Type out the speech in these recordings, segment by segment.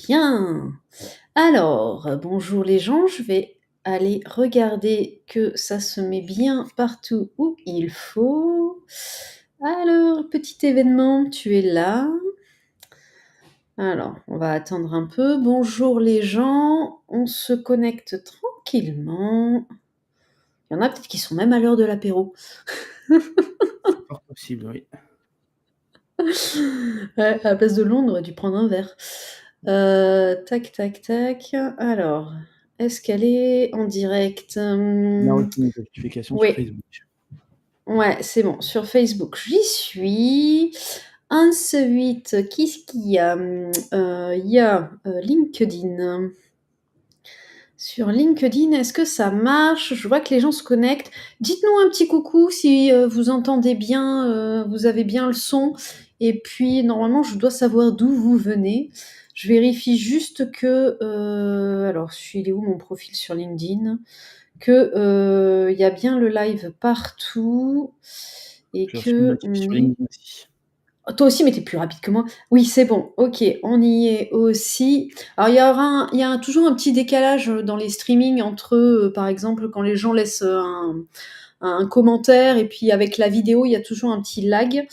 Bien. Alors, bonjour les gens, je vais aller regarder que ça se met bien partout où il faut. Alors, petit événement, tu es là. Alors, on va attendre un peu. Bonjour les gens, on se connecte tranquillement. Il y en a peut-être qui sont même à l'heure de l'apéro. C'est fort possible, oui. Ouais, à la place de l'eau, on aurait dû prendre un verre. Tac, tac, tac. Alors, est-ce qu'elle est en direct? On a reçu une notification sur Oui, Facebook. ouais, c'est bon. Sur Facebook, j'y suis. Ensuite, qu'est-ce qu'il y a? Il y a LinkedIn. Sur LinkedIn, est-ce que ça marche? Je vois que les gens se connectent. Dites-nous un petit coucou si vous entendez bien, vous avez bien le son. Et puis, normalement, je dois savoir d'où vous venez. Je vérifie juste que... alors, il est où mon profil sur LinkedIn? Que il y a bien le live partout. Et J'ai reçu une que... notif sur LinkedIn aussi. Toi aussi, mais t'es plus rapide que moi. Oui, c'est bon. Ok, on y est aussi. Alors, il y a toujours un petit décalage dans les streamings entre, par exemple, quand les gens laissent un commentaire et puis avec la vidéo, il y a toujours un petit lag.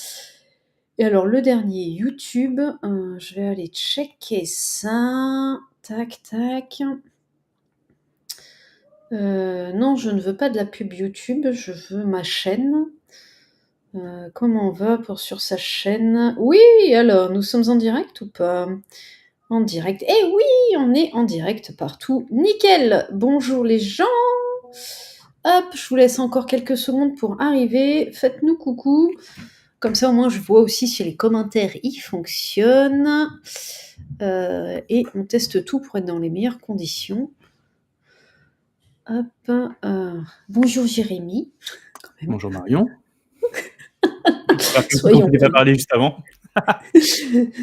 Et alors, le dernier YouTube, je vais aller checker ça. Tac, tac. Non, je ne veux pas de la pub YouTube, je veux ma chaîne. Comment on va pour sur sa chaîne? Oui, alors, nous sommes en direct ou pas? En direct. Eh oui, on est en direct partout. Nickel. Bonjour les gens. Hop, je vous laisse encore quelques secondes pour arriver. Faites-nous coucou. Comme ça, au moins, je vois aussi si les commentaires y fonctionnent. Et on teste tout pour être dans les meilleures conditions. Hop. Bonjour Jérémy. Quand même. Bonjour Marion. On va faire comme si on Soyons s'était pas polis. parlé juste avant.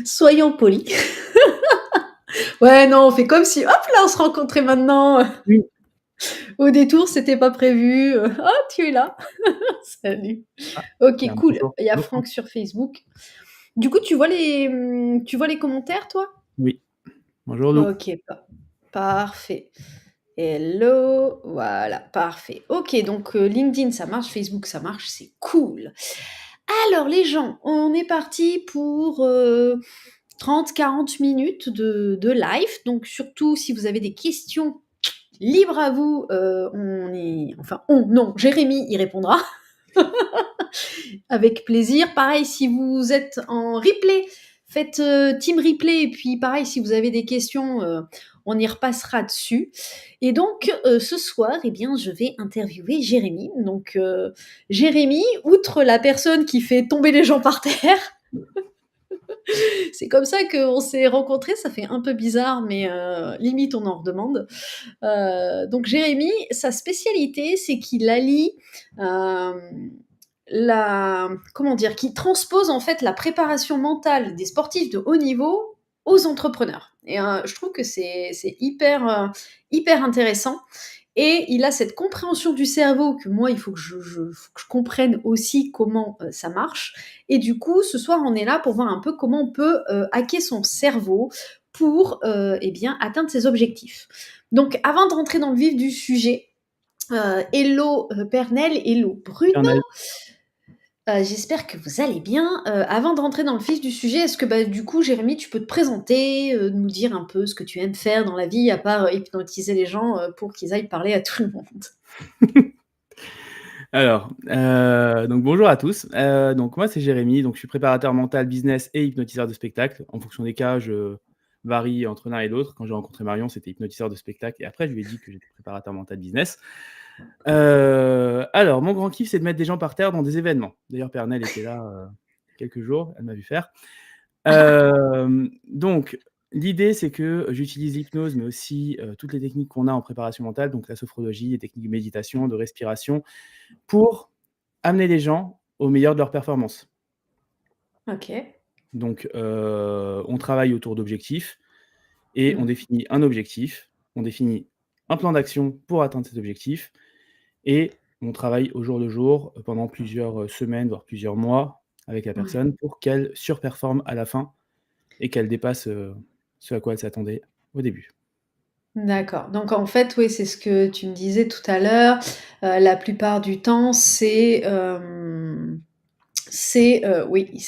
Soyons polis. Ouais, non, on fait comme si, hop là, on se rencontrait maintenant. Oui. Au détour, c'était pas prévu. Ah, tu es là. Salut. Ah, il y Ok, a un cool. bonjour. Il y a Bonjour, Franck Franck. sur Facebook. Du coup, tu vois les commentaires, toi? Oui. Bonjour Lou. Ok, parfait. Hello, voilà, parfait. Ok, donc LinkedIn, ça marche, Facebook, ça marche, c'est cool. Alors, les gens, on est parti pour 30-40 minutes de live. Donc, surtout, si vous avez des questions, libre à vous. Non, Jérémy y répondra. Avec plaisir. Pareil, si vous êtes en replay, faites team replay. Et puis, pareil, si vous avez des questions, on y repassera dessus. Et donc, ce soir, eh bien, je vais interviewer Jérémy. Donc, Jérémy, outre la personne qui fait tomber les gens par terre, c'est comme ça qu'on s'est rencontrés. Ça fait un peu bizarre, mais limite, on en redemande. Donc, Jérémy, sa spécialité, c'est qu'il allie euh, qui transpose en fait la préparation mentale des sportifs de haut niveau aux entrepreneurs. Et je trouve que c'est hyper intéressant. Et il a cette compréhension du cerveau que moi, il faut que faut que je comprenne aussi comment ça marche. Et du coup, ce soir, on est là pour voir un peu comment on peut hacker son cerveau pour eh bien, atteindre ses objectifs. Donc, avant de rentrer dans le vif du sujet, hello Pernel, hello Bruno. Pernel. J'espère que vous allez bien. Avant de rentrer dans le vif du sujet, est-ce que du coup, Jérémy, tu peux te présenter, nous dire un peu ce que tu aimes faire dans la vie, à part hypnotiser les gens pour qu'ils aillent parler à tout le monde? Alors, donc bonjour à tous. Donc moi c'est Jérémy, donc je suis préparateur mental, business et hypnotiseur de spectacle. En fonction des cas, je varie entre l'un et l'autre. Quand j'ai rencontré Marion, c'était hypnotiseur de spectacle et après je lui ai dit que j'étais préparateur mental business. Alors, mon grand kiff, c'est de mettre des gens par terre dans des événements. D'ailleurs, Pernel était là quelques jours, elle m'a vu faire. Donc, l'idée, c'est que j'utilise l'hypnose, mais aussi toutes les techniques qu'on a en préparation mentale, donc la sophrologie, les techniques de méditation, de respiration, pour amener les gens au meilleur de leur performance. OK. Donc, on travaille autour d'objectifs et on Mmh. définit un objectif, on définit un plan d'action pour atteindre cet objectif et on travaille au jour le jour pendant plusieurs semaines, voire plusieurs mois avec la Ouais. personne pour qu'elle surperforme à la fin et qu'elle dépasse ce à quoi elle s'attendait au début. D'accord. Donc en fait, oui, c'est ce que tu me disais tout à l'heure, la plupart du temps, oui,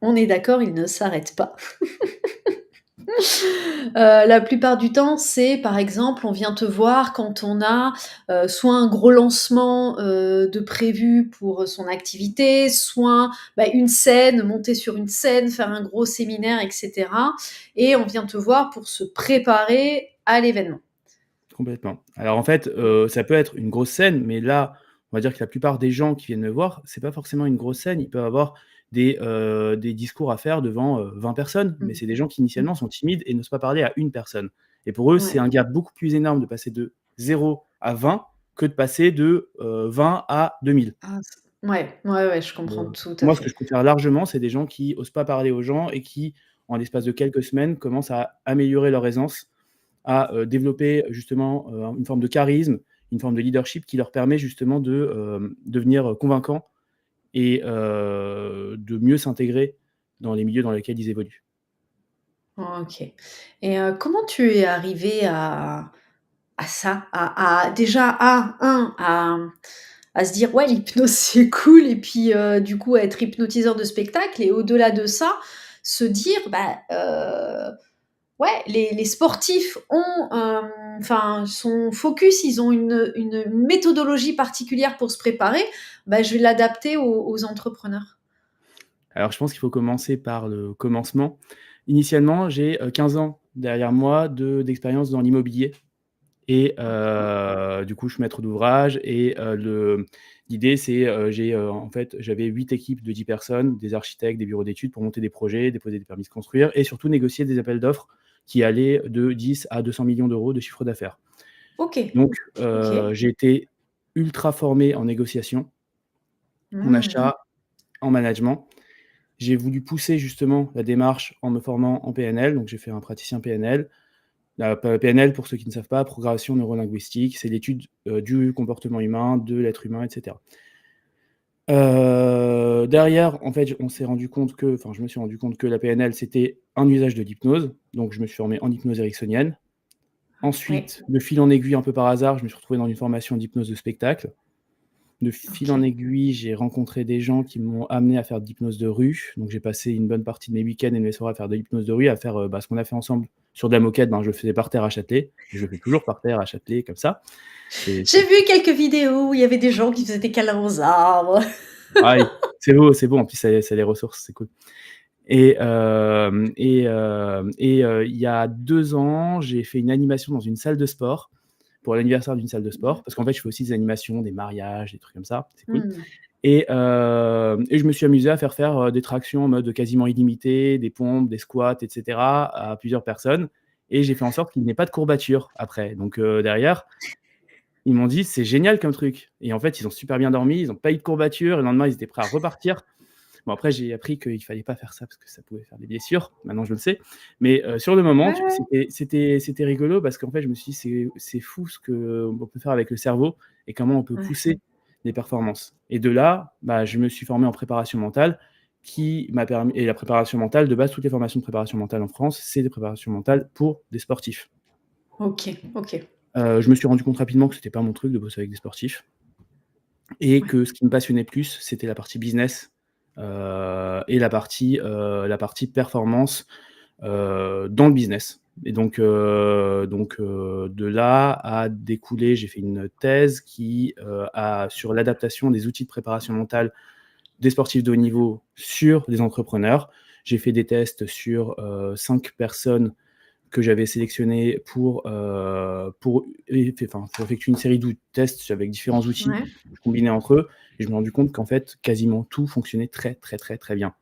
on est d'accord, il ne s'arrête pas. La plupart du temps, c'est par exemple, on vient te voir quand on a, soit un gros lancement, de prévu pour son activité, soit, bah, une scène, monter sur une scène, faire un gros séminaire et cetera et on vient te voir pour se préparer à l'événement. Complètement. Alors en fait, ça peut être une grosse scène, mais là, on va dire que la plupart des gens qui viennent me voir, c'est pas forcément une grosse scène. Ils peuvent avoir des discours à faire devant, 20 personnes, mais Mmh. c'est des gens qui Mmh. initialement sont timides et n'osent pas parler à une personne. Et pour eux, c'est Ouais. un gap beaucoup plus énorme de passer de 0 à 20 que de passer de, 20 à 2000. Ah c ouais, ouais, ouais, je comprends Heu, tout à Moi, ce que fait. je préfère largement, c'est des gens qui osent pas parler aux gens et qui, en l'espace de quelques semaines, commencent à améliorer leur aisance à, développer justement, une forme de charisme, une forme de leadership qui leur permet justement de, devenir convaincants et de mieux s'intégrer dans les milieux dans lesquels ils évoluent. OK et comment tu es arrivé à ça? À déjà à se dire: «Ouais, l'hypnose, c'est cool» et puis, du coup, à être hypnotiseur de spectacle et au-delà de ça, se dire: «Bah, ouais, les sportifs ont, enfin, sont focus, ils ont une méthodologie particulière pour se préparer, bah, je vais l'adapter aux entrepreneurs». Alors je pense qu'il faut commencer par le commencement. Initialement, j'ai, 15 ans derrière moi d'expérience dans l'immobilier et OK, du coup, je suis maître d'ouvrage et l'idée c'est, en fait, j'avais 8 équipes de 10 personnes, des architectes, des bureaux d'études pour monter des projets, déposer des permis de construire et surtout négocier des appels d'offres qui allaient de 10 à 200 millions d'euros de chiffre d'affaires. OK, Donc OK. j'ai été ultra formé en négociation, en Mmh. achat, en management. J'ai voulu pousser justement la démarche en me formant en PNL, donc j'ai fait un praticien PNL. PNL, pour ceux qui ne savent pas, programmation neurolinguistique, c'est l'étude, du comportement humain, de l'être humain et cetera. Derrière, en fait, on s'est rendu compte que enfin, je me suis rendu compte que la PNL, c'était un usage de l'hypnose, donc je me suis formé en hypnose ericksonienne. Oui, Ensuite, de fil en aiguille, un peu par hasard, je me suis retrouvé dans une formation d'hypnose de spectacle. De fil en OK. aiguille, j'ai rencontré des gens qui m'ont amené à faire de l'hypnose de rue. Donc j'ai passé une bonne partie de mes week-ends et de mes soirées à faire de l'hypnose de rue, à faire, bah, ce qu'on a fait ensemble sur de la moquette, ben, je le faisais par terre à Châtelet. Je le fais toujours par terre à Châtelet comme ça. C'est J'ai vu quelques vidéos où il y avait des gens qui faisaient des câlins aux arbres. ah oui, c'est beau, en plus ça les ressource, c'est cool. Il y a 2 ans, j'ai fait une animation dans une salle de sport, pour l'anniversaire d'une salle de sport, parce qu'en fait, je fais aussi des animations, des mariages, des trucs comme ça, c'est cool. Mmh. Et je me suis amusé à faire, des tractions en mode quasiment illimité, des pompes, des squats et cetera, à plusieurs personnes et j'ai fait en sorte qu'il n'y ait pas de courbature après. Donc derrière, ils m'ont dit: «C'est génial comme truc» et en fait, ils ont super bien dormi, ils ont pas eu de courbature et le lendemain, ils étaient prêts à repartir. Bon après, j'ai appris qu'il fallait pas faire ça parce que ça pouvait faire des blessures. Maintenant, je le sais. Mais sur le moment, Ouais, tu ouais. c'était rigolo parce qu'en fait, je me suis dit: «C'est fou ce qu'on peut faire avec le cerveau et comment on peut Ouais. pousser les performances» et de là, bah, je me suis formé en préparation mentale qui m'a permis et la préparation mentale, de base, toutes les formations de préparation mentale en France, c'est des préparations mentales pour des sportifs. OK, OK. Je me suis rendu compte rapidement que c'était pas mon truc de bosser avec des sportifs et Ouais. que ce qui me passionnait plus, c'était la partie business, et la partie performance, dans le business et de là a découlé j'ai fait une thèse qui, a sur l'adaptation des outils de préparation mentale des sportifs de haut niveau sur des entrepreneurs. J'ai fait des tests sur, 5 personnes que j'avais sélectionnées pour effectuer une série de tests avec différents outils Ouais. que je combinais entre eux et je me suis rendu compte qu'en fait, quasiment tout fonctionnait très, très, très, très bien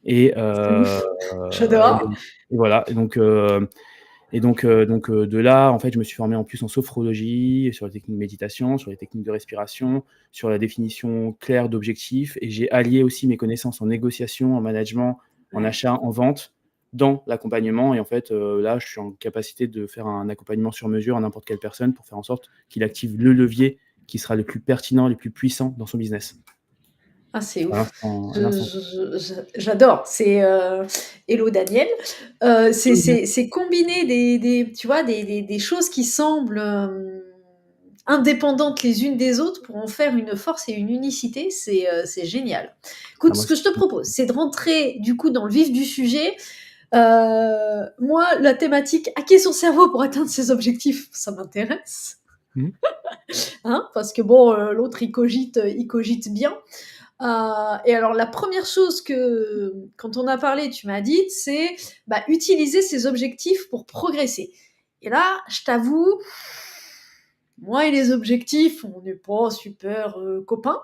et C'est heu ouf. et J'adore. donc et voilà de là, en fait, je me suis formé en plus en sophrologie, sur les techniques de méditation, sur les techniques de respiration, sur la définition claire d'objectifs et j'ai allié aussi mes connaissances en négociation, en management, en Ouais. achat, en vente, dans l'accompagnement et en fait, là, je suis en capacité de faire un accompagnement sur mesure à n'importe quelle personne pour faire en sorte qu'il active le levier qui sera le plus pertinent, le plus puissant dans son business. Ah, c'est à ouf. l'instant à l'instant T. J'adore. C'est, hello Daniel. C'est combiner des tu vois, des choses qui semblent, indépendantes les unes des autres pour en faire une force et une unicité, c'est génial. Ah Écoute, moi ce que je te propose, c'est de rentrer du coup dans le vif du sujet. Moi, la thématique hacker son cerveau pour atteindre ses objectifs, ça m'intéresse, mmh. hein, parce que bon, l'autre il cogite bien. Et alors la première chose que, quand on a parlé, tu m'as dit, c'est bah, utiliser ses objectifs pour progresser. Et là, je t'avoue, moi et les objectifs, on n'est pas super copains.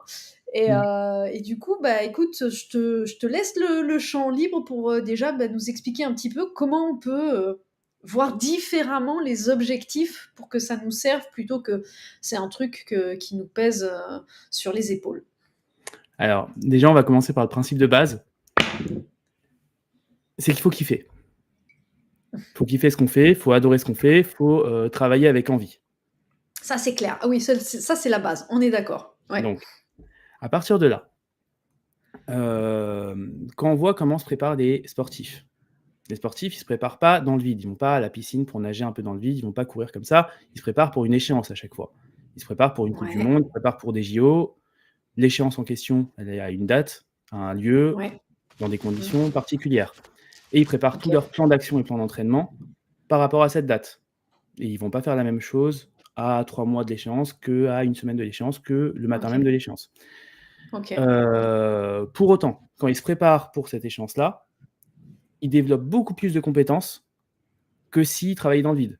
Mmh. Et du coup, bah écoute, je te laisse le champ libre pour déjà bah, nous expliquer un petit peu comment on peut voir différemment les objectifs pour que ça nous serve plutôt que c'est un truc qui nous pèse sur les épaules. Alors, déjà, on va commencer par le principe de base, c'est qu'il faut kiffer. Faut kiffer ce qu'on fait, faut adorer ce qu'on fait, faut, travailler avec envie. Ça, c'est clair. Ah oui, ça, c'est la base. On est d'accord. Ouais. Donc, à partir de là, quand on voit comment se préparent les sportifs, ils se préparent pas dans le vide. Ils vont pas à la piscine pour nager un peu dans le vide, ils vont pas courir comme ça. Ils se préparent pour une échéance à chaque fois. Ils se préparent pour une coupe du Ouais. monde, ils se préparent pour des JO. L'échéance en question, elle est à une date, à un lieu, Ouais. dans des Mmh. conditions particulières et ils préparent tout OK. leur plan d'action et plan d'entraînement par rapport à cette date et ils vont pas faire la même chose à 3 mois de l'échéance, qu'à une semaine de l'échéance, que le matin même OK. de l'échéance. OK. Pour autant, quand ils se préparent pour cette échéance-là, ils développent beaucoup plus de compétences que s'ils travaillaient dans le vide.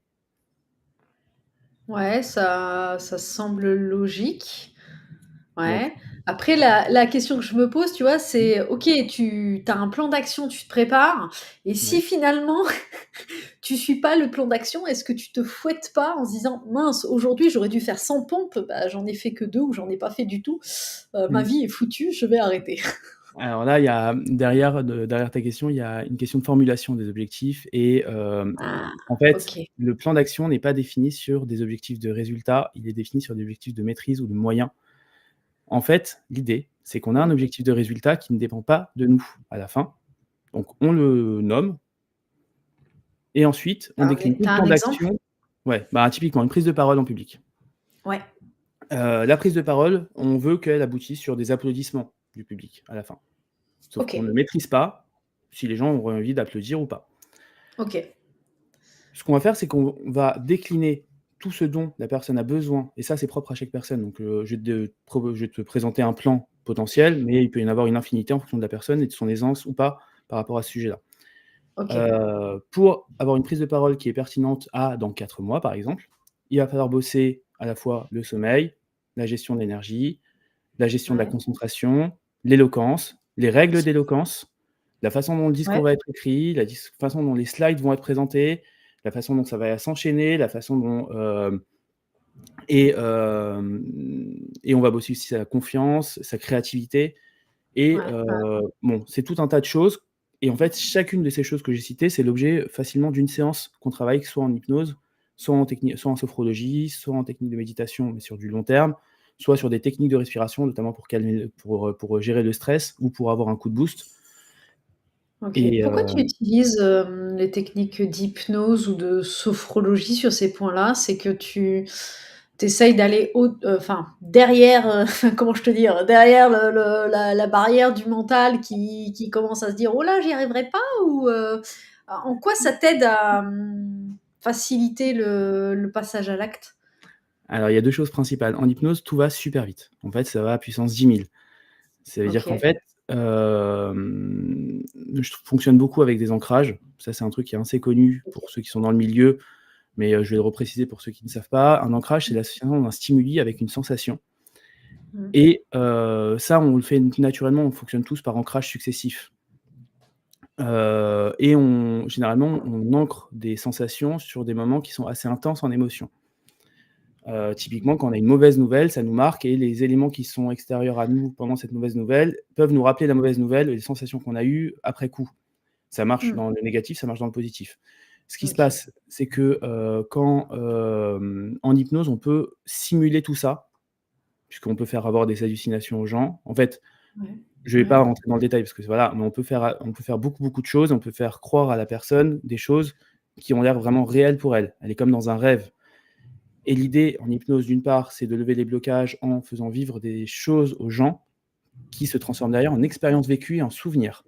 Ouais, ça semble logique. Donc Ouais. Après, la question que je me pose, tu vois, mmh, c'est OK, tu as un plan d'action, tu te prépares. Et si ouais. finalement, tu suis pas le plan d'action, est-ce que tu te fouettes pas en se disant mince, aujourd'hui, j'aurais dû faire 100 pompes, bah, j'en ai fait que 2 ou j'en ai pas fait du tout. Ma Mmh. vie est foutue, je vais arrêter. Alors là, il y a derrière ta question, il y a une question de formulation des objectifs et Ah, en fait, OK. le plan d'action n'est pas défini sur des objectifs de résultat, il est défini sur des objectifs de maîtrise ou de moyens. En fait, l'idée, c'est qu'on a un OK. objectif de résultat qui ne dépend pas de nous à la fin. Donc on le nomme et ensuite on décline tout Tu le un plan exemple? d'action. Ouais, bah, typiquement une prise de parole en public. Ouais. La prise de parole, on veut qu'elle aboutisse sur des applaudissements du public à la fin. Sauf qu'on ne OK. maîtrise pas si les gens auront envie d'applaudir ou pas. OK. Ce qu'on va faire, c'est qu'on va décliner tout ce dont la personne a besoin et ça, c'est propre à chaque personne. Donc, je vais te présenter un plan potentiel, mais il peut y en avoir une infinité en fonction de la personne et de son aisance ou pas par rapport à ce sujet-là. OK. Pour avoir une prise de parole qui est pertinente à dans 4 mois, par exemple, il va falloir bosser à la fois le sommeil, la gestion de l'énergie, la gestion de la Ouais. concentration, l'éloquence, les règles d'éloquence, la façon dont le discours Ouais. va être écrit, la façon dont les slides vont être présentés, la façon dont ça va s'enchaîner, la façon dont, et et on va bosser aussi sa confiance, sa créativité et Ouais. Ouais. bon, c'est tout un tas de choses et en fait, chacune de ces choses que j'ai citées, c'est l'objet facilement d'une séance qu'on travaille, soit en hypnose, soit en sophrologie, soit en technique de méditation, mais sur du long terme, soit sur des techniques de respiration, notamment pour calmer pour gérer le stress ou pour avoir un coup de boost OK. et Pourquoi tu utilises, les techniques d'hypnose ou de sophrologie sur ces points-là? C'est que tu essayes d'aller enfin, derrière, comment je te dire? Derrière la barrière du mental qui commence à se dire: «Oh là, j'y arriverai pas» ou, en quoi ça t'aide à, faciliter le passage à l'acte? alors il y a 2 choses principales. En hypnose, tout va super vite. En fait, ça va à puissance 10 000. Ça veut dire qu'en OK. fait, je fonctionne beaucoup avec des ancrages. Ça, c'est un truc qui est assez connu pour ceux qui sont dans le milieu, mais je vais le repréciser pour ceux qui ne savent pas. Un ancrage, c'est l'association d'un stimuli avec une sensation Mmh. et ça, on le fait naturellement, on fonctionne tous par ancrage successif. Et généralement, on ancre des sensations sur des moments qui sont assez intenses en émotion. Typiquement, quand on a une mauvaise nouvelle, ça nous marque et les éléments qui sont extérieurs à nous pendant cette mauvaise nouvelle peuvent nous rappeler la mauvaise nouvelle et les sensations qu'on a eues après coup. Ça marche Mmh. dans le négatif, ça marche dans le positif. Ce qui se OK. passe, c'est que, quand, en hypnose, on peut simuler tout ça, puisqu'on peut faire avoir des hallucinations aux gens. En fait, Ouais. Je vais pas Ouais. rentrer dans le détail parce que voilà, mais on peut faire beaucoup, beaucoup de choses. On peut faire croire à la personne des choses qui ont l'air vraiment réelles pour elle. Elle est comme dans un rêve et l'idée en hypnose, d'une part, c'est de lever les blocages en faisant vivre des choses aux gens qui se transforment derrière en expériences vécues et en souvenirs.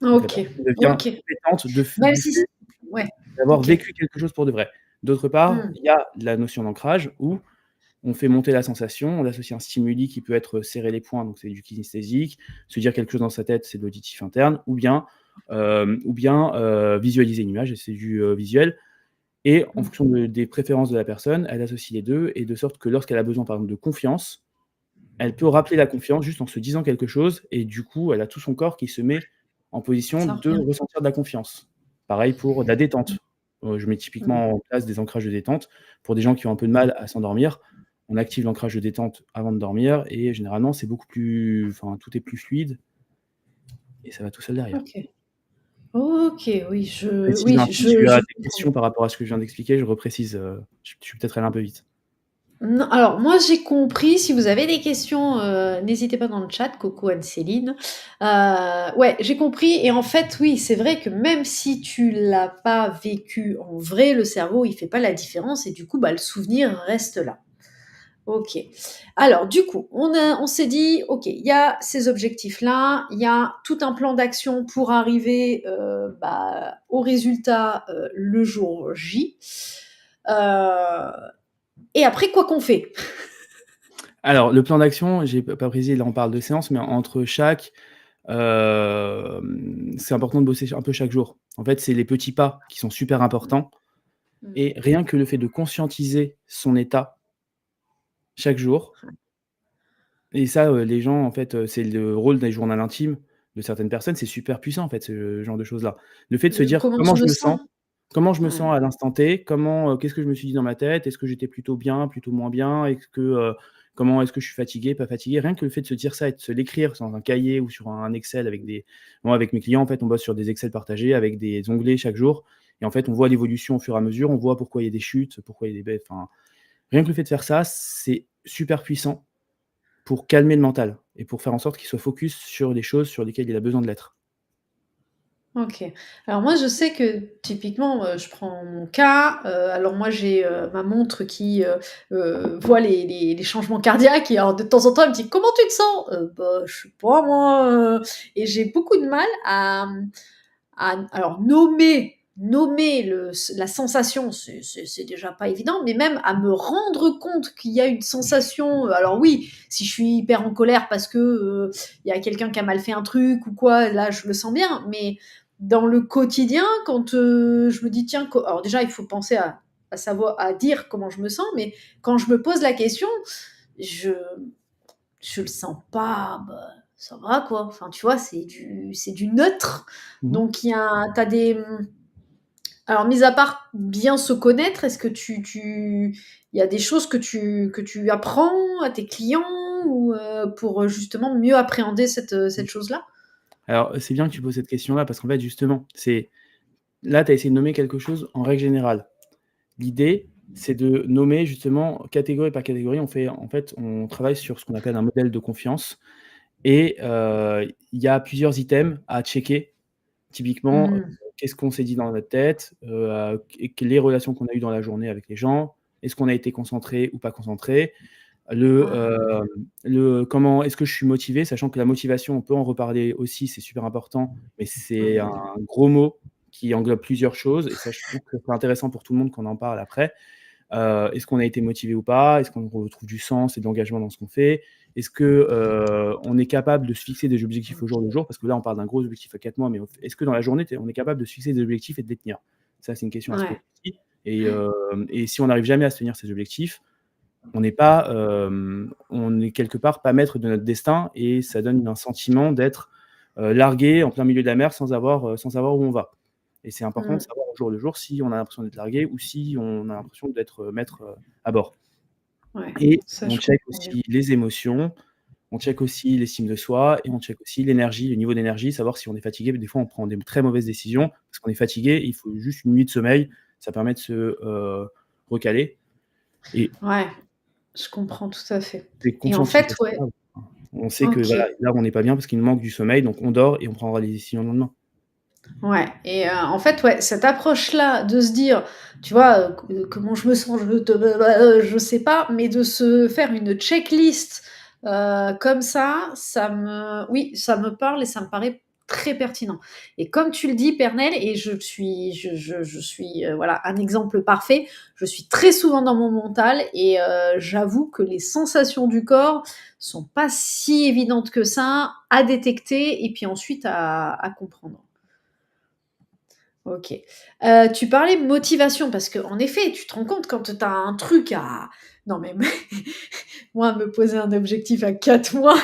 Donc la OK. personne devient OK. compétente de f Même du si fait ouais. d'avoir OK. vécu quelque chose pour de vrai. D'autre part, Mmh. il y a la notion d'ancrage où on fait monter la sensation, on associe un stimuli qui peut être serrer les poings, donc c'est du kinesthésique, se dire quelque chose dans sa tête, c'est de l'auditif interne, visualiser une image et c'est du, visuel et en Mmh. fonction des préférences de la personne, elle associe les 2 et de sorte que lorsqu'elle a besoin, par exemple, de confiance, elle peut rappeler la confiance juste en se disant quelque chose et du coup, elle a tout son corps qui se met en position Ça de revient. ressentir de la confiance. Pareil pour de la Mmh. détente. Je mets Mmh. typiquement en place des ancrages de détente. Pour des gens qui ont un peu de mal à s'endormir, on active l'ancrage de détente avant de dormir et généralement, c'est beaucoup plus tout est plus fluide et ça va tout seul derrière. OK. OK, oui, Précise oui, un si tu je as des comprends mieux. questions par rapport à ce que je viens d'expliquer, je reprécise, je suis peut-être allé un peu vite. Non, alors moi j'ai compris, si vous avez des questions, n'hésitez pas dans le chat, coucou Anne-Céline. Ouais, j'ai compris et en fait, oui, c'est vrai que même si tu l'as pas vécu en vrai, le cerveau, il fait pas la différence et du coup, bah, le souvenir reste là. OK. Alors du coup, on s'est dit: «OK, il y a ces objectifs-là, il y a tout un plan d'action pour arriver, bah, au résultat, le jour J». Heu et après quoi qu'on fait? Alors le plan d'action, j'ai pas précisé, là on parle de séance, mais entre chaque, c'est important de bosser un peu chaque jour. En fait, c'est les petits pas qui sont super importants Mmh. et rien que le fait de conscientiser son état chaque jour et ça, les gens en fait, c'est le rôle des journaux intimes de certaines personnes, c'est super puissant en fait, ce genre de choses-là. Le fait de se Le dire: comment «Comment tu je me me sens? sens? Comment je me Ouais. sens à l'instant T? Qu'est-ce que je me suis dit dans ma tête? Est-ce que j'étais plutôt bien, plutôt moins bien? Comment est-ce que je suis fatigué, pas fatigué?» Rien que le fait de se dire ça et de se l'écrire dans un cahier ou sur un Excel moi avec mes clients en fait, on bosse sur des Excel partagés avec des onglets chaque jour et en fait, on voit l'évolution au fur et à mesure, on voit pourquoi il y a des chutes, pourquoi il y a des baisses, rien que le fait de faire ça, c'est super puissant pour calmer le mental et pour faire en sorte qu'il soit focus sur les choses sur lesquelles il a besoin de l'être. OK. Alors moi, je sais que typiquement, je prends mon cas, alors moi j'ai, ma montre qui, voit les changements cardiaques et alors de temps en temps, elle me dit: «Comment tu te sens?» «Bah, je sais pas moi, et j'ai beaucoup de mal à alors nommer la sensation, c'est déjà pas évident, mais même à me rendre compte qu'il y a une sensation, alors oui, si je suis hyper en colère parce que, il y a quelqu'un qui a mal fait un truc ou quoi, là je le sens bien, mais dans le quotidien, quand, je me dis: «Tiens», co alors déjà il faut penser à savoir à dire comment je me sens, mais quand je me pose la question, je je le sens pas, bah, ça va quoi. Enfin, tu vois, c'est du neutre. Mmh mh. Donc il y a tu des, alors mis à part bien se connaître, est-ce que il y a des choses que tu apprends à tes clients ou, pour, justement mieux appréhender cette chose-là? Alors, c'est bien que tu poses cette question-là parce qu'en fait, justement, c'est là, tu as essayé de nommer quelque chose en règle générale. L'idée, c'est de nommer justement catégorie par catégorie. On travaille sur ce qu'on appelle un modèle de confiance et il y a plusieurs items à checker. Typiquement, Mmh. qu'est-ce qu'on s'est dit dans notre tête? Les relations qu'on a eues dans la journée avec les gens. Est-ce qu'on a été concentré ou pas concentré? Le, Ah. comment est-ce que je suis motivé? Sachant que la motivation, on peut en reparler aussi, c'est super important, mais c'est un Mmh. gros mot qui englobe plusieurs choses et ça, je trouve que c'est intéressant pour tout le monde qu'on en parle après. Est-ce qu'on a été motivé ou pas? Est-ce qu'on retrouve du sens et de l'engagement dans ce qu'on fait? Est-ce que, on est capable de se fixer des objectifs au jour le OK. jour? Parce que là, on parle d'un gros objectif à 4 mois, mais est-ce que dans la journée, on est capable de se fixer des objectifs et de les tenir? Ça, c'est une question à se poser Ouais. aussi et si on n'arrive jamais à se tenir ces objectifs, on n'est pas, on est quelque part pas maître de notre destin et ça donne un sentiment d'être, largué en plein milieu de la mer sans savoir où on va et c'est important de Mmh. savoir au jour le jour si on a l'impression d'être largué ou si on a l'impression d'être, maître, à bord Ouais, et ça on je check comprends bien. aussi les émotions, on check aussi l'estime de soi et on check aussi l'énergie, le niveau d'énergie, savoir si on est fatigué. Des fois, on prend des très mauvaises décisions parce qu'on est fatigué, il faut juste une nuit de sommeil, ça permet de se, recaler et Ouais, je comprends tout à fait c'est et en conscientiser fait, ça. ouais. On sait que voilà, OK. là, on n'est pas bien parce qu'il nous manque du sommeil, donc on dort et on prendra les décisions le lendemain. Ouais et en fait, ouais, cette approche-là de se dire, tu vois, comment je me sens, je sais pas, mais de se faire une checklist, comme ça me oui, ça me parle et ça me paraît très pertinent et comme tu le dis, Pernel et je suis, voilà, un exemple parfait. Je suis très souvent dans mon mental et j'avoue que les sensations du corps sont pas si évidentes que ça à détecter et puis ensuite à comprendre. OK. Tu parlais motivation parce qu'en effet, tu te rends compte quand tu as un truc à non mais moi me poser un objectif à 4 mois,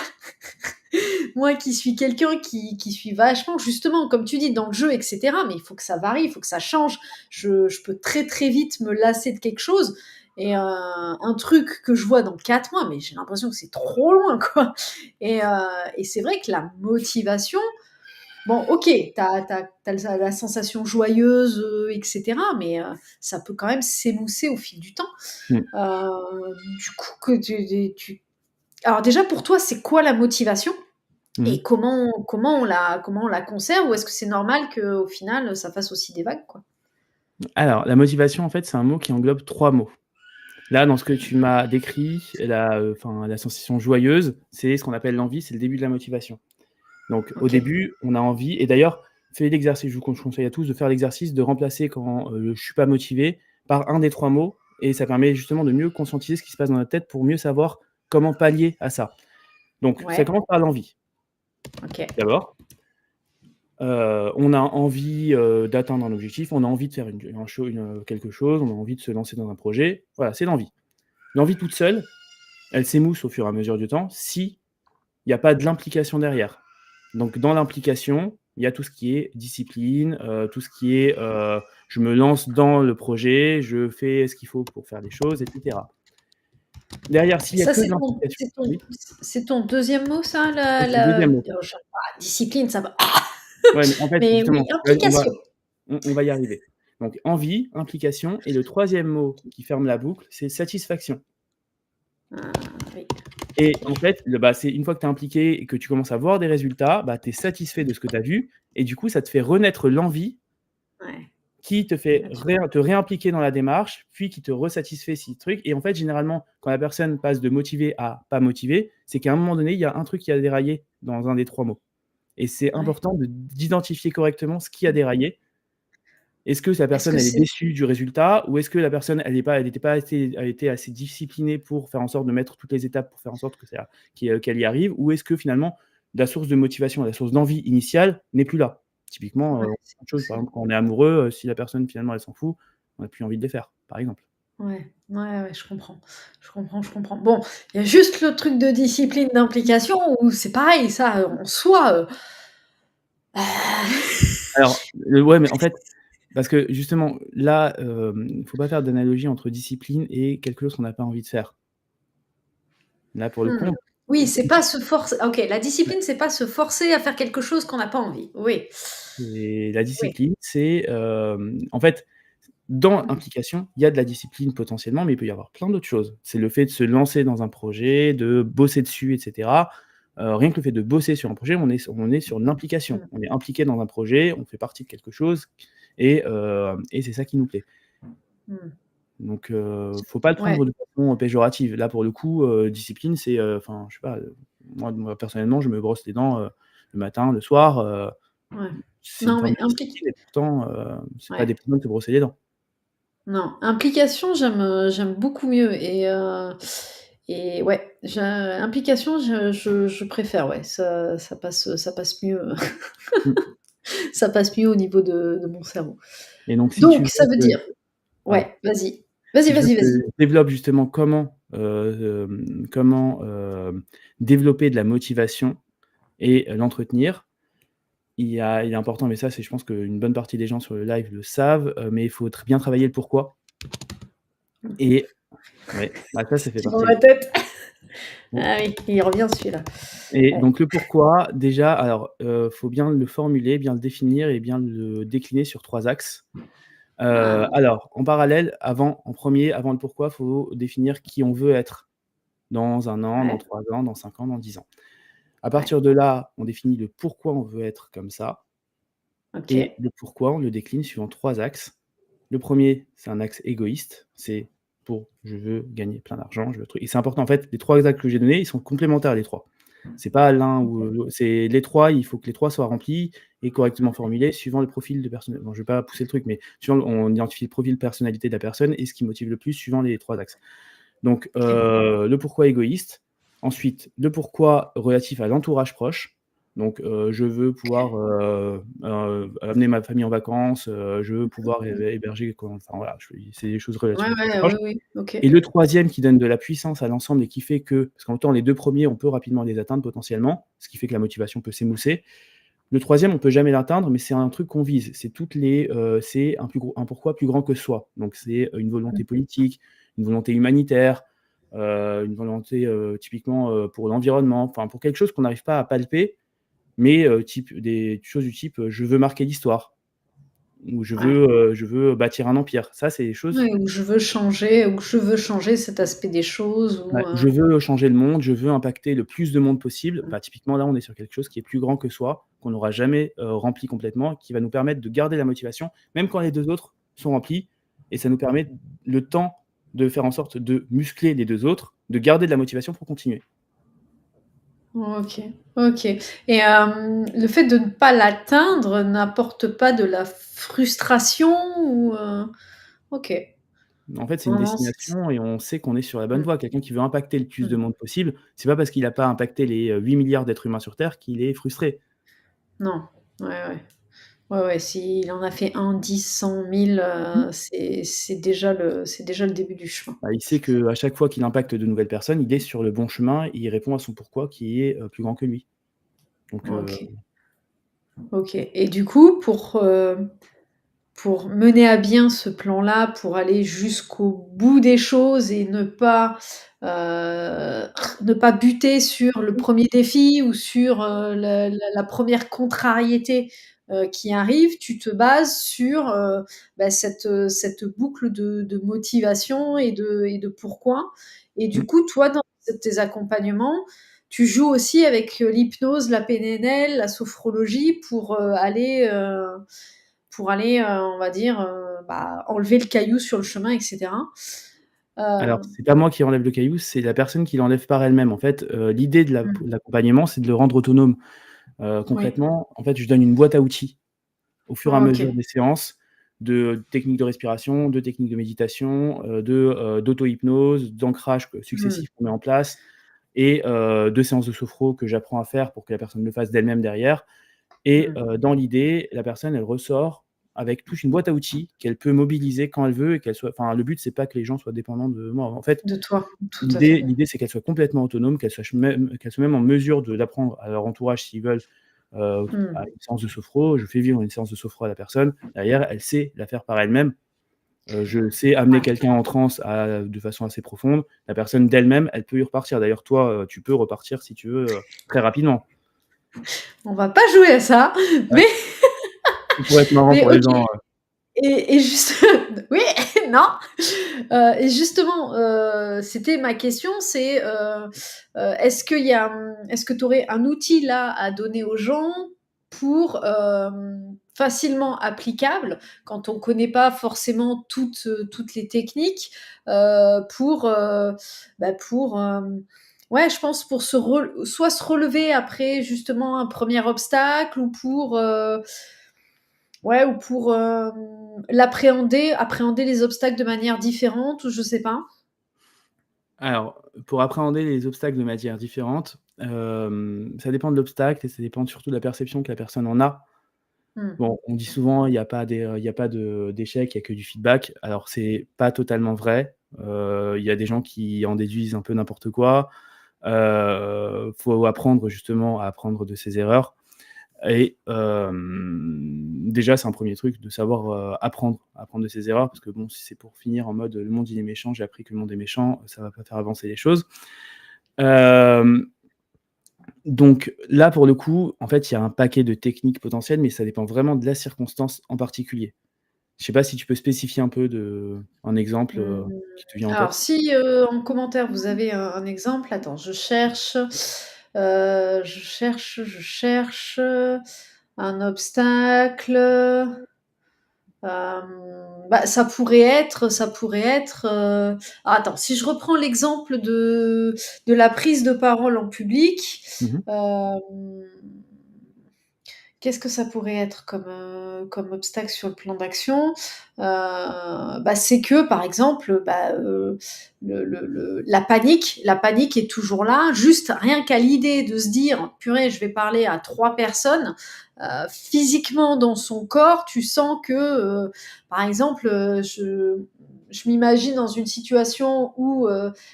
moi qui suis quelqu'un qui suis vachement justement comme tu dis dans le jeu et cetera, mais il faut que ça varie, il faut que ça change. Je peux très, très vite me lasser de quelque chose et un truc que je vois dans 4 mois, mais j'ai l'impression que c'est trop loin quoi et c'est vrai que la motivation, bon, OK, tu as la sensation joyeuse, et cetera, mais ça peut quand même s'émousser au fil du temps. Mmh. Du coup, que tu alors déjà pour toi, c'est quoi la motivation? Mmh mh. Et comment on la conserve? Ou est-ce que c'est normal qu'au final, ça fasse aussi des vagues, quoi? Alors, la motivation, en fait, c'est un mot qui englobe 3 mots. Là, dans ce que tu m'as décrit, la sensation joyeuse, c'est ce qu'on appelle l'envie, c'est le début de la motivation. Donc au OK. début, on a envie et d'ailleurs, fais l'exercice, je conseille à tous de faire l'exercice de remplacer quand, je suis pas motivé par un des 3 mots et ça permet justement de mieux conscientiser ce qui se passe dans notre tête pour mieux savoir comment pallier à ça. Donc ça Ouais, commence par l'envie, OK. d'abord. On a envie, d'atteindre un objectif, on a envie de faire quelque chose, on a envie de se lancer dans un projet. Voilà, c'est l'envie. L'envie toute seule, elle s'émousse au fur et à mesure du temps si il y a pas de l'implication derrière. Donc dans l'implication, il y a tout ce qui est discipline, tout ce qui est, je me lance dans le projet, je fais ce qu'il faut pour faire les choses et cetera. Derrière, s'il y a Ça, que de l'implication oui, c'est ton 2e mot ça, ça la c'est le 2e mot. je sais pas, discipline, ça va Ouais, mais en fait, mais oui, justement, implication. on va y arriver. Donc envie, implication et le 3e mot qui ferme la boucle, c'est satisfaction. Ah oui, Et en fait, c'est une fois que tu es impliqué et que tu commences à voir des résultats, bah, tu es satisfait de ce que tu as vu et du coup, ça te fait renaître l'envie ouais, qui te fait là tu te réimpliquer dans la démarche, puis qui te resatisfait si truc et en fait, généralement, quand la personne passe de motivé à pas motivé, c'est qu'à un moment donné, il y a un truc qui a déraillé dans un des 3 mots et c'est ouais. important d'identifier correctement ce qui a déraillé. Est-ce que la Est-ce personne, que elle est c'est déçue du résultat? Ou est-ce que la personne, elle était pas assez elle était assez disciplinée pour faire en sorte de mettre toutes les étapes pour faire en sorte que ça qu'elle y arrive? Ou est-ce que finalement, la source de motivation, la source d'envie initiale n'est plus là? Typiquement, ouais, autre chose, par exemple, quand on est amoureux, si la personne finalement elle s'en fout, on a plus envie de les faire, par exemple. ouais, ouais, ouais, je comprends. Je comprends, je comprends. Bon, il y a juste le truc de discipline, d'implication où c'est pareil, ça, en soi, Alors, ouais, mais en fait, parce que justement là, faut pas faire d'analogie entre discipline et quelque chose qu'on n'a pas envie de faire. Là, pour le mmh. coup, Oui, on c'est pas se forcer. OK, la discipline, c'est pas se forcer à faire quelque chose qu'on n'a pas envie. Oui, et la oui. discipline, c'est, en fait, dans implication, il y a de la discipline potentiellement, mais il peut y avoir plein d'autres choses. C'est le fait de se lancer dans un projet, de bosser dessus et cetera. Rien que le fait de bosser sur un projet, on est sur l'implication. Mmh, On est impliqué dans un projet, on fait partie de quelque chose et c'est ça qui nous plaît. mmh. Donc faut pas le Ouais, prendre de façon péjorative. Là, pour le coup, discipline, c'est, enfin, je sais pas, moi personnellement, je me brosse les dents, le matin, le soir, ouais. c'est une Non, forme mais de discipline et pourtant, c'est pas ouais. déplaisant de se brosser les dents. Non, implication, j'aime beaucoup mieux et ouais, implication, je préfère, ouais, ça passe mieux, Mmh. ça passe mieux au niveau de mon cerveau. Et donc si tu Donc ça veux veut que dire pardon, ouais, vas-y. si Vas-y, tu veux vas-y, que vas-y. je développe justement comment, développer de la motivation et l'entretenir, il est important, mais ça, c'est je pense qu'une bonne partie des gens sur le live le savent, mais il faut bien travailler le pourquoi et ouais, bah, ça fait Qui dans partie ma tête. ouais Ah oui, il revient celui-là. et Ouais. donc le pourquoi, déjà, alors, faut bien le formuler, bien le définir et bien le décliner sur 3 axes. Ah, Alors, en parallèle, en premier, avant le pourquoi, faut définir qui on veut être. dans 1 an, dans Ouais. 3 ans, dans 5 ans, dans 10 ans. À Ouais. partir de là, on définit le pourquoi on veut être comme ça et OK. le pourquoi, on le décline suivant 3 axes. Le premier, c'est un axe égoïste, c'est pour: «Je veux gagner plein d'argent, je veux truc» et c'est important en fait, les 3 axes que j'ai donnés, ils sont complémentaires les 3. C'est pas l'un ou OK. l'au c'est les 3, il faut que les 3 soient remplis et correctement formulés suivant le profil de personne bon, je vais pas pousser le truc, mais suivant on identifie le profil personnalité de la personne et ce qui motive le plus suivant les 3 axes. Donc OK. le pourquoi égoïste, ensuite le pourquoi relatif à l'entourage proche, donc je veux pouvoir, OK. amener ma famille en vacances, je veux Mmh pouvoir mh. héberger quoi, enfin voilà, c'est des choses Ouais, relatives aux proches ouais, proches oui, oui. OK. et le troisième qui donne de la puissance à l'ensemble et qui fait que parce qu'en même temps les 2 premiers on peut rapidement les atteindre potentiellement, ce qui fait que la motivation peut s'émousser. Le troisième on peut jamais l'atteindre, mais c'est un truc qu'on vise. C'est toutes les, c'est un pourquoi plus grand que soi. Donc c'est une Mmh. volonté politique, une volonté humanitaire, une volonté, typiquement, pour l'environnement, enfin pour quelque chose qu'on n'arrive pas à palper, mais type des choses du type, je veux marquer l'histoire ou Ouais. je veux bâtir un empire. Ça, c'est des choses Ouais, ou je veux changer cet aspect des choses ouais, ou je veux changer le monde, je veux impacter le plus de monde possible. mmh. Bah, typiquement, là, on est sur quelque chose qui est plus grand que soi, qu'on n'aura jamais, rempli complètement, qui va nous permettre de garder la motivation, même quand les 2 autres sont remplis et ça nous permet, le temps de faire en sorte de muscler les 2 autres, de garder de la motivation pour continuer. OK, OK et le fait de ne pas l'atteindre n'apporte pas de la frustration ou OK. En fait, c'est une Vraiment c destination et on sait qu'on est sur la bonne mmh, voie. Quelqu'un qui veut impacter le plus de mmh. monde possible, c'est pas parce qu'il a pas impacté les, 8 000 000 d'êtres humains sur terre qu'il est frustré. Non. Ouais, ouais. Ouais, ouais, s'il en a fait 1, 10, 100, 1000, Mmh. c'est déjà le début du chemin. Bah, il sait qu'à chaque fois qu'il impacte de nouvelles personnes, il est sur le bon chemin et il répond à son pourquoi qui est, plus grand que lui. Donc OK, OK et du coup, pour mener à bien ce plan-là, pour aller jusqu'au bout des choses et ne pas buter sur le premier défi ou sur, la 1re contrariété, qui arrive, tu te bases sur, bah, cette boucle de motivation et de pourquoi et du mmh. coup, toi, dans tes accompagnements, tu joues aussi avec, l'hypnose, la PNL, la sophrologie pour aller, on va dire, bah, enlever le caillou sur le chemin et cetera. Alors, Heu, c'est pas moi qui enlève le caillou, c'est la personne qui l'enlève par elle-même. En fait, l'idée de mmh, l'accompagnement, c'est de le rendre autonome. oui. Concrètement, en fait, je donne une boîte à outils au fur et à mesure OK. des séances de techniques de respiration, de techniques de méditation, d'auto-hypnose, d'ancrage Mmh. successifs qu'on met en place et de séances de sophro que j'apprends à faire pour que la personne le fasse d'elle-même derrière et Mmh. dans l'idée, la personne, elle ressort avec toute une boîte à outils qu'elle peut mobiliser quand elle veut et qu'elle soit enfin, le but, c'est pas que les gens soient dépendants de moi. En fait, De toi, tout à fait. l'idée, c'est qu'elle soit complètement autonome, qu'elle soit même en mesure d'apprendre à leur entourage s'ils veulent, à Mmh. une séance de sophro. Je fais vivre une séance de sophro à la personne. Derrière, elle sait la faire par elle-même. Je sais amener Ouais. quelqu'un en transe de façon assez profonde. La personne d'elle-même, elle peut y repartir. D'ailleurs, toi, tu peux repartir si tu veux, très rapidement. On va pas jouer à ça, Ouais, mais ça pourrait être marrant mais pour les OK gens, et juste oui, non, et justement, c'était ma question, c'est, est-ce que tu aurais un outil là à donner aux gens pour, facilement applicable quand on connaît pas forcément toutes les techniques, pour, ouais, je pense pour soit se relever après justement un premier obstacle ou pour, ouais, ou pour, appréhender les obstacles de manière différente ou je sais pas? Alors, pour appréhender les obstacles de manière différente, ça dépend de l'obstacle et ça dépend surtout de la perception que la personne en a. Mmh. Bon, on dit souvent: il y a pas d'échec, il y a que du feedback». Alors c'est pas totalement vrai. Il y a des gens qui en déduisent un peu n'importe quoi. Faut apprendre justement à apprendre de ses erreurs et déjà, c'est un premier truc de savoir, apprendre de ses erreurs parce que bon, si c'est pour finir en mode: «Le monde il est méchant, j'ai appris que le monde est méchant», ça va pas faire avancer les choses. Hem, donc là, pour le coup, en fait, il y a un paquet de techniques potentielles, mais ça dépend vraiment de la circonstance en particulier. Je sais pas si tu peux spécifier un peu un exemple, Mmh, qui te vient en alors tête? si, en commentaire vous avez un exemple, attends, je cherche, un obstacle, bah, ça pourrait être, attends, si je reprends l'exemple de la prise de parole en public, Mmh mh. hem qu'est-ce que ça pourrait être comme obstacle sur le plan d'action? Bah, c'est que, par exemple, bah, la panique est toujours là. Juste rien qu'à l'idée de se dire: «Purée, je vais parler à 3 personnes», physiquement dans son corps, tu sens que, par exemple, je m'imagine dans une situation où,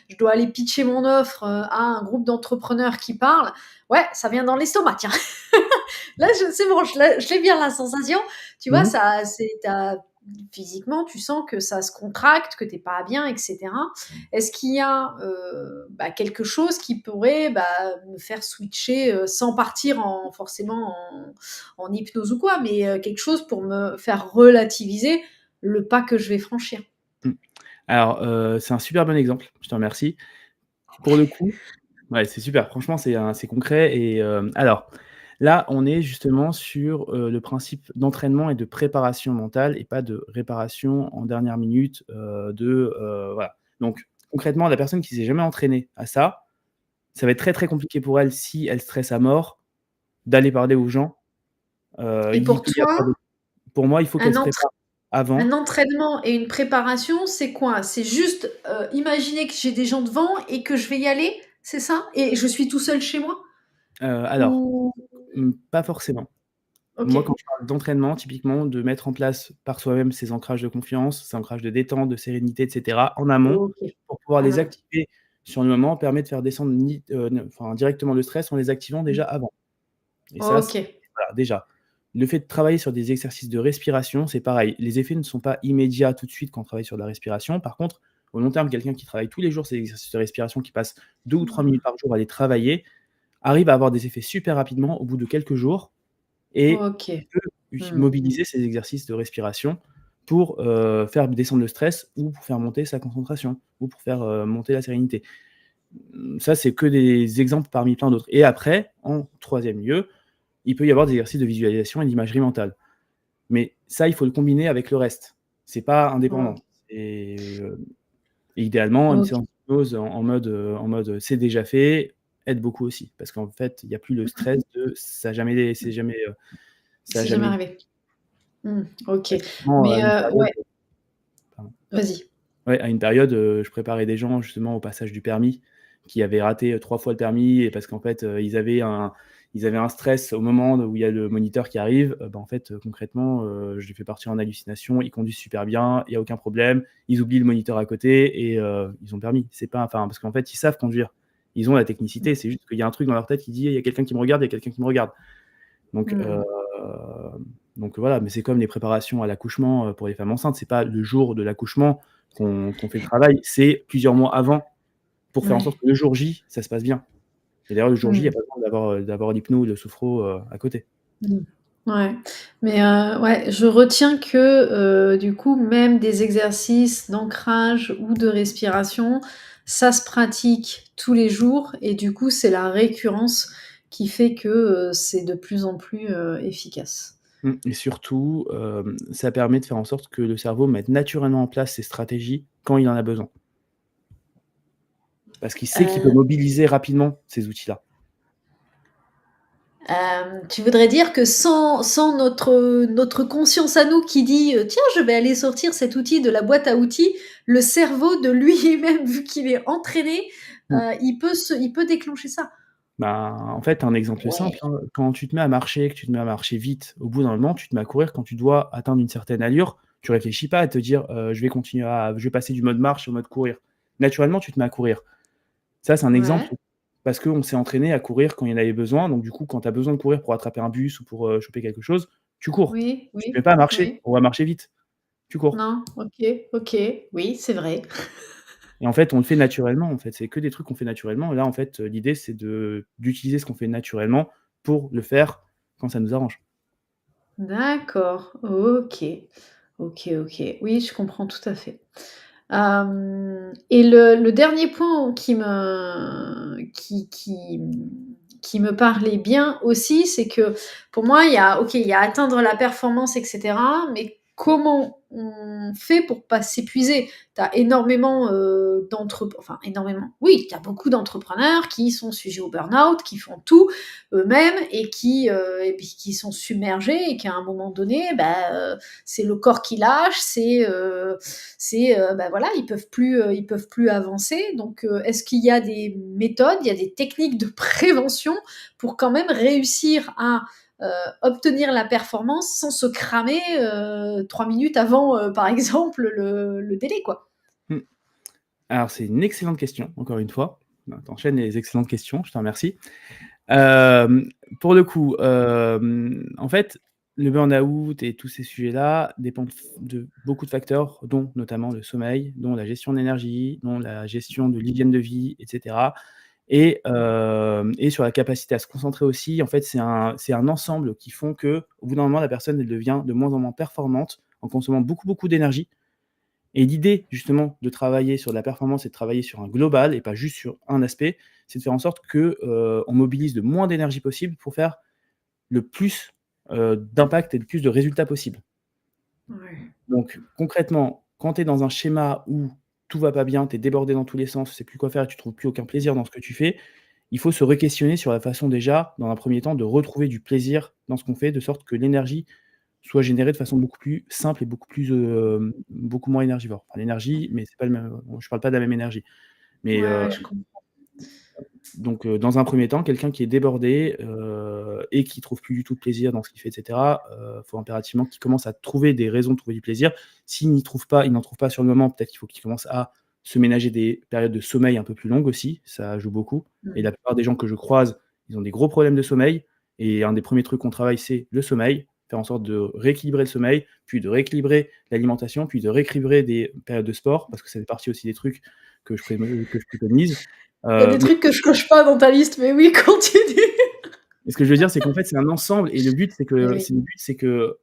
je dois aller pitcher mon offre, à un groupe d'entrepreneurs qui parlent. Ouais, ça vient dans l'estomac, tiens. Là, c'est bon, je l'ai bien la sensation. Tu vois, Mmh. ça, physiquement, tu sens que ça se contracte, que t'es pas bien, etc. Est-ce qu'il y a bah, quelque chose qui pourrait bah, me faire switcher sans partir forcément en hypnose ou quoi, mais quelque chose pour me faire relativiser le pas que je vais franchir. Mmh. Alors, c'est un super bon exemple, je te remercie. Pour le coup, ouais, c'est super. Franchement, c'est concret et alors, là, on est justement sur, le principe d'entraînement et de préparation mentale et pas de réparation en dernière minute, voilà. Donc concrètement, la personne qui s'est jamais entraînée à ça, ça va être très, très compliqué pour elle si elle stresse à mort, d'aller parler aux gens. Et Il pour peut y avoir toi, des Pour moi, il faut qu'elle un se entraînement prépare Un avant. entraînement et une préparation, c'est quoi? C'est juste, imaginer que j'ai des gens devant et que je vais y aller, c'est ça? Et je suis tout seul chez moi? Alors, Ou pas forcément. Moi, quand OK. je parle d'entraînement, typiquement, de mettre en place par soi-même ces ancrages de confiance, ces ancrages de détente, de sérénité et cetera, en amont, OK. pour pouvoir En les amont. activer sur le moment, permet de faire descendre ni ne enfin, directement le stress en les activant Mmh. déjà avant et ça, c OK. voilà, déjà. Le fait de travailler sur des exercices de respiration, c'est pareil. Les effets ne sont pas immédiats tout de suite quand on travaille sur de la respiration. Par contre, au long terme, quelqu'un qui travaille tous les jours ces exercices de respiration, qui passe 2 ou 3 minutes par jour à les travailler, arrive à avoir des effets super rapidement au bout de quelques jours et OK. peut Mmh. mobiliser ces exercices de respiration pour, faire descendre le stress ou pour faire monter sa concentration ou pour faire, monter la sérénité. Ça, c'est que des exemples parmi plein d'autres et après, en troisième lieu, il peut y avoir des exercices de visualisation et d'imagerie mentale. Mais ça, il faut le combiner avec le reste. C'est pas indépendant. OK. C'est, et idéalement, une OK. séance d'hypnose en mode, «c'est déjà fait», aide beaucoup aussi. Parce qu'en fait, il y a plus le stress de ça a C'est jamais jamais arrivé. Mmh. OK. typiquement, à Mais une période, ouais, pardon. vas-y. Ouais, à une période, je préparais des gens justement au passage du permis, qui avaient raté, 3 fois le permis et parce qu'en fait, ils avaient un stress au moment où il y a le moniteur qui arrive, bah, en fait, concrètement, je les fais partir en hallucination. Ils conduisent super bien, il y a aucun problème. Ils oublient le moniteur à côté et ils ont le permis. C'est pas enfin, parce qu'en fait, ils savent conduire. Ils ont la technicité, c'est juste qu'il y a un truc dans leur tête qui dit: «Il y a quelqu'un qui me regarde, il y a quelqu'un qui me regarde». Donc Mmh. donc voilà, mais c'est comme les préparations à l'accouchement, pour les femmes enceintes. C'est pas le jour de l'accouchement qu'on fait le travail, c'est plusieurs mois avant pour faire en sorte Ouais. que le jour J, ça se passe bien. Et d'ailleurs le jour J, il y a Mmh. pas besoin d'avoir l'hypno ou le sophro, à côté. Mmh. Ouais, mais ouais, je retiens que, du coup, même des exercices d'ancrage ou de respiration, ça se pratique tous les jours et du coup, c'est la récurrence qui fait que, c'est de plus en plus, efficace. Et surtout, ça permet de faire en sorte que le cerveau mette naturellement en place ses stratégies quand il en a besoin. Parce qu'il sait qu'il peut Heu mobiliser rapidement ces outils-là. Tu voudrais dire que sans notre conscience à nous qui dit, «Tiens, je vais aller sortir cet outil de la boîte à outils», le cerveau de lui-même, vu qu'il est entraîné, Mmh. il peut déclencher ça? Bah, en fait, un exemple Ouais, simple, hein, quand tu te mets à marcher, que tu te mets à marcher vite, au bout d'un moment, tu te mets à courir quand tu dois atteindre une certaine allure, tu réfléchis pas à te dire, je vais passer du mode marche au mode courir. Naturellement, tu te mets à courir. Ça, c'est un exemple ouais, parce qu'on s'est entraîné à courir quand il y en avait besoin, donc du coup, quand tu as besoin de courir pour attraper un bus ou pour, choper quelque chose, tu cours. oui, Tu te oui, mets pas à marcher, oui. on va marcher vite, tu cours. Non, OK, OK, oui, c'est vrai. Et en fait, on le fait naturellement, en fait, c'est que des trucs qu'on fait naturellement et là, en fait, l'idée, c'est d'utiliser ce qu'on fait naturellement pour le faire quand ça nous arrange. D'accord, OK. OK, OK. Oui, je comprends tout à fait. Et le dernier point qui me parlait bien aussi, c'est que pour moi, il y a OK, il y a atteindre la performance et cetera, mais comment on fait pour pas s'épuiser? Tu as énormément, enfin énormément, oui, tu as beaucoup d'entrepreneurs qui sont sujets au burn-out, qui font tout eux-mêmes et puis qui sont submergés et qu'à un moment donné, c'est le corps qui lâche, bah voilà, ils peuvent plus avancer. Donc, est-ce qu'il y a des méthodes, il y a des techniques de prévention pour quand même réussir à obtenir la performance sans se cramer 3 minutes avant, par exemple, le délai, quoi? Mmh. Alors c'est une excellente question, encore une fois. Ben, tu enchaînes les excellentes questions, je te remercie. Hem, pour le coup, en fait, le burn-out et tous ces sujets-là dépendent de beaucoup de facteurs, dont notamment le sommeil, dont la gestion de l'énergie, dont la gestion de l'hygiène de vie et cetera et sur la capacité à se concentrer aussi. En fait, c'est un ensemble qui font qu'au bout d'un moment, la personne, elle devient de moins en moins performante en consommant beaucoup, beaucoup d'énergie et l'idée justement de travailler sur de la performance et de travailler sur un global et pas juste sur un aspect, c'est de faire en sorte que, on mobilise le moins d'énergie possible pour faire le plus, d'impact et le plus de résultats possibles. Ouais. Donc concrètement, quand tu es dans un schéma où tout va pas bien, tu es débordé dans tous les sens, tu sais plus quoi faire et tu trouves plus aucun plaisir dans ce que tu fais, il faut se re-questionner sur la façon déjà, dans un premier temps, de retrouver du plaisir dans ce qu'on fait, de sorte que l'énergie soit générée de façon beaucoup plus simple et beaucoup plus, beaucoup moins énergivore. Enfin l'énergie, mais c'est pas le même, je parle pas de la même énergie. Mais, Ouais, ouais, je comprends. donc, dans un premier temps, quelqu'un qui est débordé, et qui trouve plus du tout de plaisir dans ce qu'il fait et cetera, faut impérativement qu'il commence à trouver des raisons de trouver du plaisir. S'il n'en trouve pas sur le moment, peut-être qu'il faut qu'il commence à se ménager des périodes de sommeil un peu plus longues aussi, ça joue beaucoup et Mmh. la plupart des gens que je croise, ils ont des gros problèmes de sommeil et un des premiers trucs qu'on travaille, c'est le sommeil, faire en sorte de rééquilibrer le sommeil, puis de rééquilibrer l'alimentation, puis de rééquilibrer des périodes de sport parce que ça fait partie aussi des trucs que je préconise. Il y a des Mais trucs que je coche pas dans ta liste, mais oui, continue. Et ce que je veux dire, c'est qu'en fait, c'est un ensemble et Mais oui. le but, c'est que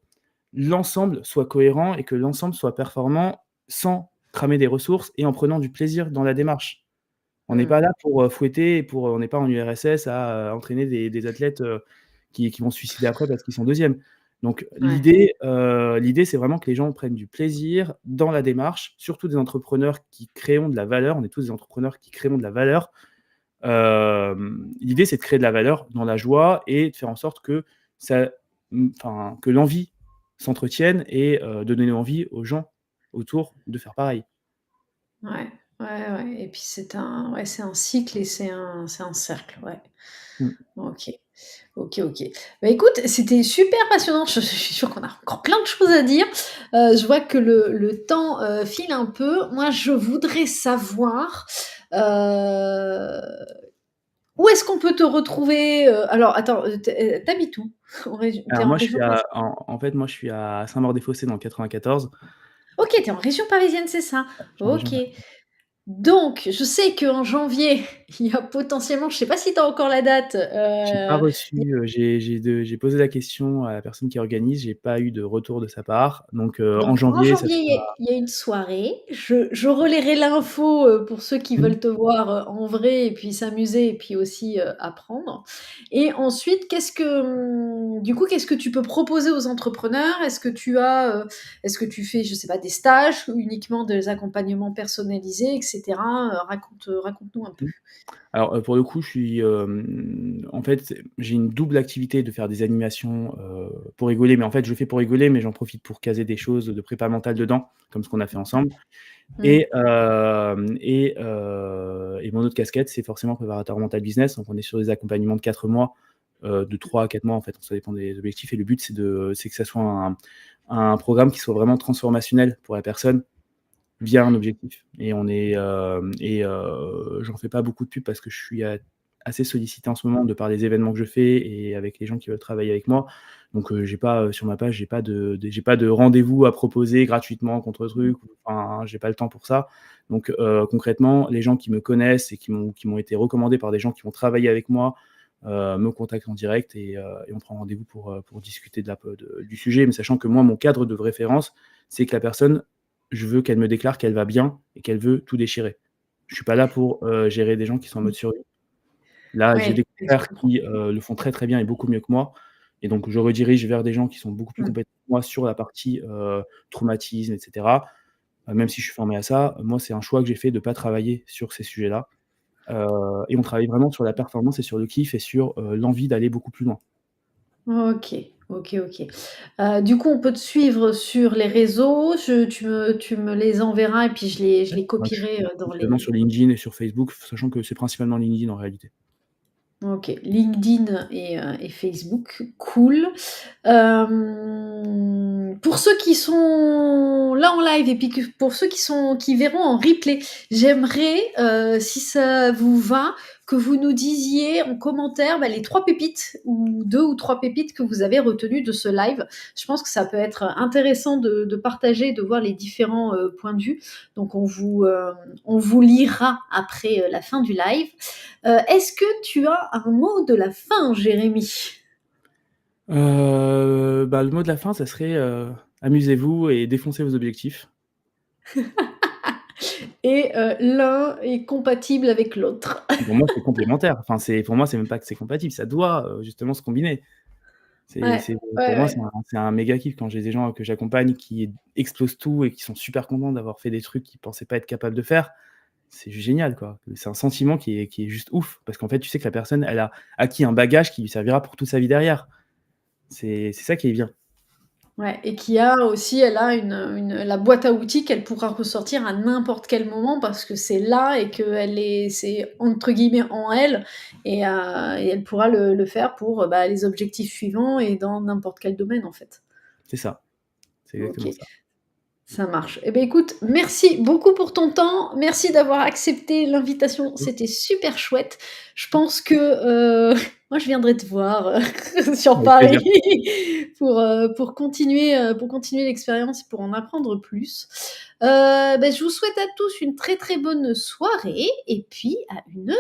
l'ensemble soit cohérent et que l'ensemble soit performant sans cramer des ressources et en prenant du plaisir dans la démarche. On n'est Mmh. pas là pour, fouetter et on n'est pas en URSS à, entraîner des athlètes, qui vont se suicider après parce qu'ils sont 2e. Donc Ouais. l'idée, c'est vraiment que les gens prennent du plaisir dans la démarche, surtout des entrepreneurs qui créons de la valeur. On est tous des entrepreneurs qui créons de la valeur. L'idée, c'est de créer de la valeur dans la joie et de faire en sorte que ça, enfin, que l'envie s'entretienne et de donner envie aux gens autour de faire pareil. Ouais, ouais, ouais et puis c'est un cycle et c'est un cercle, ouais. Mmh. OK. OK, OK. Bah, écoute, c'était super passionnant. Je suis sûre qu'on a encore plein de choses à dire. Je vois que le temps, file un peu. Moi, je voudrais savoir, heu, où est-ce qu'on peut te retrouver? Alors attends, tu habites où? Tu Alors en moi, je région suis à parisienne? en fait, moi, je suis à Saint-Maur-des-Fossés dans le 94. OK, tu es en région parisienne, c'est ça? Je suis en région OK. parisienne. Donc, je sais qu'en janvier, il y a potentiellement, je sais pas si tu as encore la date, J'ai pas reçu, j'ai posé la question à la personne qui organise, j'ai pas eu de retour de sa part. Donc, en donc en janvier, ça janvier, sera il y a une soirée. Je relayerai l'info, pour ceux qui mmh. veulent te voir, en vrai et puis s'amuser et puis aussi, apprendre et ensuite, du coup, qu'est-ce que tu peux proposer aux entrepreneurs? Est-ce que tu fais, je sais pas, des stages ou uniquement des accompagnements personnalisés et cetera? Raconte-nous un peu. Mmh. Alors, pour le coup, je suis, en fait, j'ai une double activité de faire des animations, pour rigoler, mais en fait, je fais pour rigoler, mais j'en profite pour caser des choses de prépa mentale dedans, comme ce qu'on a fait ensemble Mmh. et mon autre casquette, c'est forcément préparateur mental business. Donc on est sur des accompagnements de 4 mois, de 3 à 4 mois, en fait, ça dépend des objectifs et le but, c'est que ça soit un programme qui soit vraiment transformationnel pour la personne via un objectif et j'en fais pas beaucoup de pub parce que je suis assez sollicité en ce moment de par les événements que je fais et avec les gens qui veulent travailler avec moi. Donc, j'ai pas, sur ma page, j'ai pas de rendez-vous à proposer gratuitement contre truc, enfin, j'ai pas le temps pour ça. Donc, concrètement, les gens qui me connaissent et qui m'ont été recommandés par des gens qui ont travaillé avec moi, me contacte en direct et on prend rendez-vous pour discuter du sujet. Mais sachant que moi, mon cadre de référence, c'est que la personne, je veux qu'elle me déclare qu'elle va bien et qu'elle veut tout déchirer. Je suis pas là pour, gérer des gens qui sont en Mmh. mode survie. Là, j'ai Ouais, des je confrères comprends. qui, le font très, très bien et beaucoup mieux que moi et donc je redirige vers des gens qui sont beaucoup plus Mmh. compétents que moi sur la partie, traumatisme et cetera. Même si je suis formé à ça, moi, c'est un choix que j'ai fait de pas travailler sur ces sujets-là, et on travaille vraiment sur la performance et sur le kiff et sur, l'envie d'aller beaucoup plus loin. OK, OK, OK. Du coup, on peut te suivre sur les réseaux, tu me les enverras et puis je les Moi, je suis copierai, dans principalement les sur LinkedIn et sur Facebook, sachant que c'est principalement LinkedIn en réalité. OK, LinkedIn et Facebook, cool. Pour ceux qui sont là en live et puis pour ceux qui verront en replay, j'aimerais, si ça vous va, que vous nous disiez en commentaire, bah, les 3 pépites ou 2 ou 3 pépites que vous avez retenues de ce live. Je pense que ça peut être intéressant de partager, de voir les différents, points de vue. Donc on vous lira après, la fin du live. Est-ce que tu as un mot de la fin, Jérémy? Bah, le mot de la fin, ça serait, amusez-vous et défoncez vos objectifs. Et l'un est compatible avec l'autre. Pour moi, c'est complémentaire. Enfin, pour moi, c'est même pas que c'est compatible, ça doit, justement se combiner. Ouais, Pour ouais, moi, ouais. c'est un méga kiff quand j'ai des gens que j'accompagne qui explosent tout et qui sont super contents d'avoir fait des trucs qu'ils pensaient pas être capables de faire. C'est génial, quoi. C'est un sentiment qui est juste ouf parce qu'en fait, tu sais que la personne, elle a acquis un bagage qui lui servira pour toute sa vie derrière. C'est ça qui est bien. Ouais, et elle a une la boîte à outils qu'elle pourra ressortir à n'importe quel moment parce que c'est là et c'est entre guillemets «en elle» et elle pourra le faire pour, bah, les objectifs suivants et dans n'importe quel domaine, en fait. C'est ça, c'est exactement OK. ça. Ça marche. Eh beh, écoute, merci beaucoup pour ton temps. Merci d'avoir accepté l'invitation. C'était super chouette. Je pense que, moi, je viendrai te voir, sur Avec plaisir. Paris pour continuer l'expérience et pour en apprendre plus. Je vous souhaite à tous une très, très bonne soirée et puis à une